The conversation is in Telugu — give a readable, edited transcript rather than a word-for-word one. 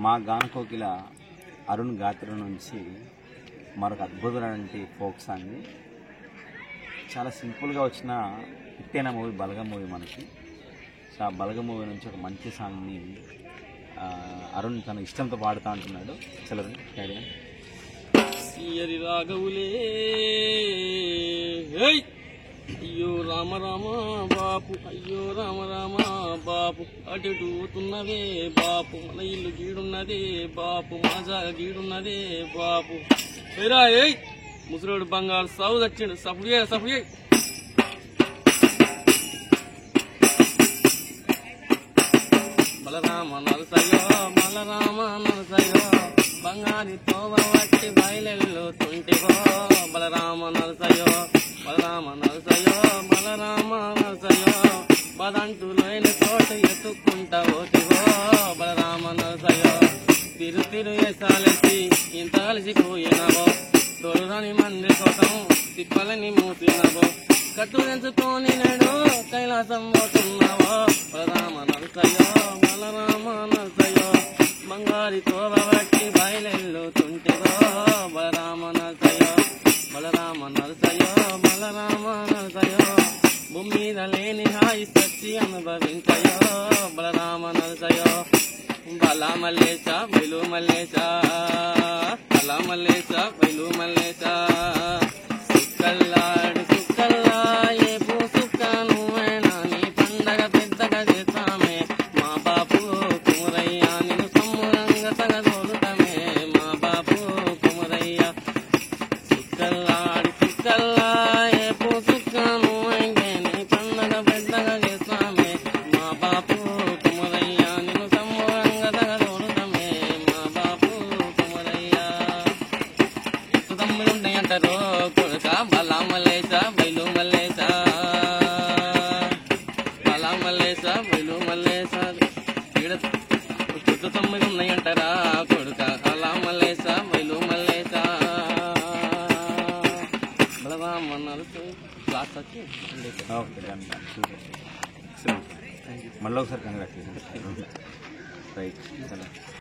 మా గానకోకిల అరుణ్ గాత్ర నుంచి మరొక అద్భుతమైనటువంటి ఫోక్ సాంగ్. చాలా సింపుల్గా వచ్చిన హిట్టైన మూవీ బలగం మూవీ మనకి. సో ఆ బలగం మూవీ నుంచి ఒక మంచి సాంగ్ని అరుణ్ తన ఇష్టంతో పాడుతూ అంటున్నాడు. చలరు క్యారీ సియరి రాఘవులే అయ్యో రామ రామ బాపు, అయ్యో రామ రామ బాపు, అటుతున్నవే బాపు, మన ఇల్లు గీడున్నదే బాపు, మాజా గీడున్నదే బాపు. ఏరా ఏయ్ ముసలోడు బంగారు సాగు తెచ్చిండు, సపుడే సపుడే. బలరామ నరసయ్యో బలరామ నరసయ్యో, బంగారి తోవ వట్టి బయలెల్లో తుంటివో. బలరామ నరసయ్యో బలరామ నరసయ్యో బలరామ నరసయ్యో, బదంటులైన చోట ఎత్తుకుంటా ఓటివో. బలరామ నరసయ్యో తిరు తిరు వేసాలెత్తి ఇంత కలిసిపోయినావో, తోడురాని మంది కోసం తిప్పలని మూసినావో, కట్టు తెంచుకొని నేడు కైలాసం పోతున్నావో. బలరామ నరసయ్యో బలరామ నరసయ్యో, బంగారి తోవ బట్టి బయలెల్లు తుంటివో. బలరామ నరసయ్యో బలరామ నరసయ్యో బలరామ నరసయ్యో, భూమి మీద లేని హాయి సచ్చి అనుభవించయో. బలరామ నరసయ్యో బలా మల్లేశ బయలు మల్లేశ, బలా మల్లేశ బయలు మల్లేశ. సుక్కల్లాడు సుక్కల్లా ఏపు సుక్క నువ్వేనా, నీ పండగ పెద్దగా చేస్తామే మా బాపు కుమరయ్య, నిన్ను సమ్మురంగా సగదోలుతామే మా బాపు కుమరయ్య. సుక్కల్లాడు సుక్కల్లా ఏపు సుక్క నువ్వైతే, నీ పండగ పెద్దగా చేస్తామే మా బాపు కుమరయ్య, నిన్ను సమ్మురంగా సగదోలుతామే మా బాపు కుమరయ్య. తమ్ముడుంటాయంటారు కొడుక బలా మల్లేశ బయలు మల్లేశ, బలా మల్లేశ బయలు మల్లేశ. చుట్టూ 9 ఉన్నాయంటారా కొడుక బలా మల్లేశ బయలు మల్లేశ. బలరామ నరసు క్లాస్ వచ్చి మళ్ళీ ఒకసారి కంగ్రాచులేషన్స్. రైట్.